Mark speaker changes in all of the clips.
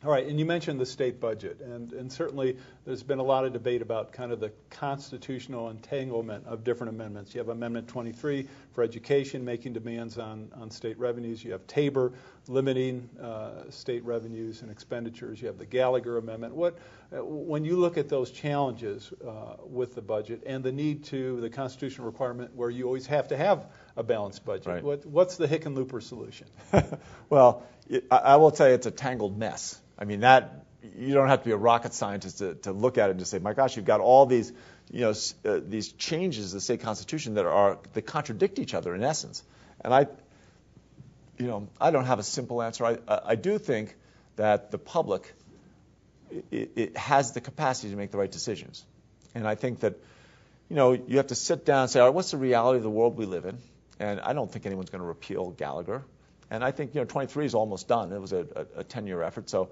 Speaker 1: All right, and you mentioned the state budget, and certainly there's been a lot of debate about kind of the constitutional entanglement of different amendments. You have Amendment 23 for education, making demands on state revenues. You have Tabor limiting state revenues and expenditures. You have the Gallagher Amendment. When you look at those challenges with the budget and the need to, the constitutional requirement where you always have to have a balanced budget,
Speaker 2: right.
Speaker 1: What's the Hickenlooper solution?
Speaker 2: Well, I will tell you it's a tangled mess. I mean, that you don't have to be a rocket scientist to look at it and just say, my gosh, you've got all these, these changes to the state constitution that contradict each other in essence. And I don't have a simple answer. I do think that the public it has the capacity to make the right decisions. And I think that, you have to sit down and say, all right, what's the reality of the world we live in? And I don't think anyone's going to repeal Gallagher. And I think 23 is almost done. It was a 10-year effort. So,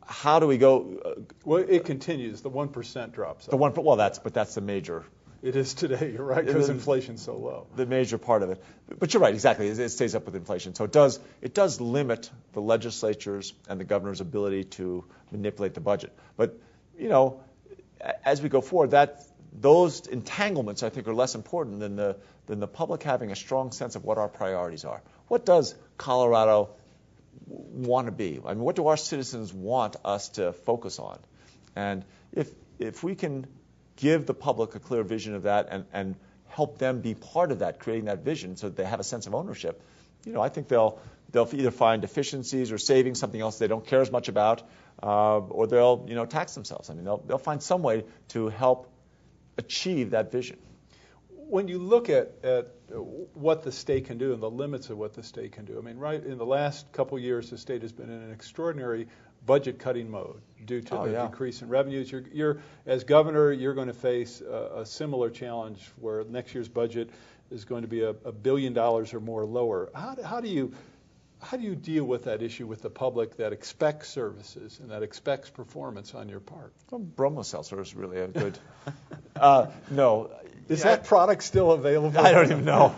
Speaker 2: how do we go?
Speaker 1: Well, it continues. The 1% drops.
Speaker 2: That's the major.
Speaker 1: It is today. You're right, because inflation's so low.
Speaker 2: The major part of it. But you're right, exactly. It stays up with inflation. So it does limit the legislatures and the governor's ability to manipulate the budget. But as we go forward, those entanglements, I think, are less important than the public having a strong sense of what our priorities are. What does Colorado want to be? I mean, what do our citizens want us to focus on? And if we can give the public a clear vision of that and help them be part of that, creating that vision so that they have a sense of ownership, I think they'll either find efficiencies or savings, something else they don't care as much about, or they'll tax themselves. I mean, they'll find some way to help achieve that vision.
Speaker 1: When you look at what the state can do and the limits of what the state can do, I mean, right in the last couple of years, the state has been in an extraordinary budget-cutting mode due to the decrease in revenues. You're as governor, you're going to face a similar challenge where next year's budget is going to be $1 billion or more lower. How do you deal with that issue with the public that expects services and that expects performance on your part?
Speaker 2: Well, Bromo seltzer is really a good. No.
Speaker 1: Is that product still available?
Speaker 2: I don't even know.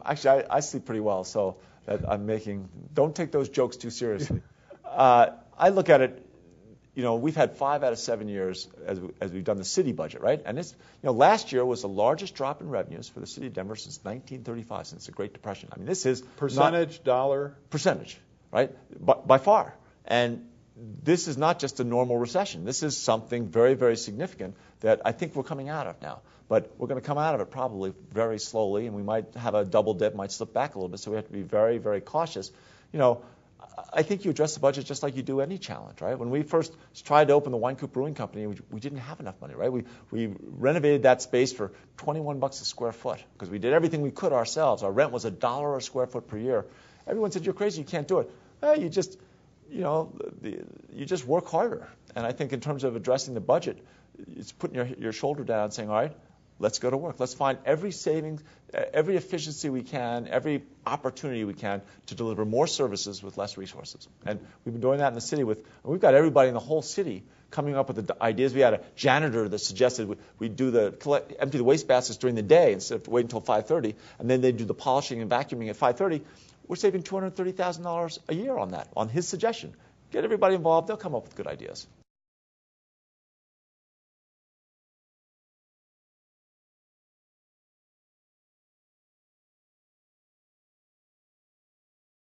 Speaker 2: Actually, I sleep pretty well, so that I'm making. Don't take those jokes too seriously. I look at it. We've had 5 out of 7 years as we've done the city budget, right? And it's last year was the largest drop in revenues for the city of Denver since 1935, since the Great Depression. I mean, this is
Speaker 1: dollar
Speaker 2: percentage, right? By far. And this is not just a normal recession. This is something very, very significant that I think we're coming out of now. But we're going to come out of it probably very slowly, and we might have a double dip, might slip back a little bit. So we have to be very, very cautious. I think you address the budget just like you do any challenge, right? When we first tried to open the Wine Coop Brewing Company, we didn't have enough money, right? We renovated that space for $21 a square foot because we did everything we could ourselves. Our rent was $1 a square foot per year. Everyone said, you're crazy, you can't do it. Well, you just work harder. And I think in terms of addressing the budget, it's putting your shoulder down and saying, all right, let's go to work. Let's find every savings, every efficiency we can, every opportunity we can to deliver more services with less resources. And we've been doing that in the city we've got everybody in the whole city coming up with the ideas. We had a janitor that suggested we empty the waste baskets during the day instead of waiting until 5:30, and then they do the polishing and vacuuming at 5:30. We're saving $230,000 a year on that, on his suggestion. Get everybody involved. They'll come up with good ideas.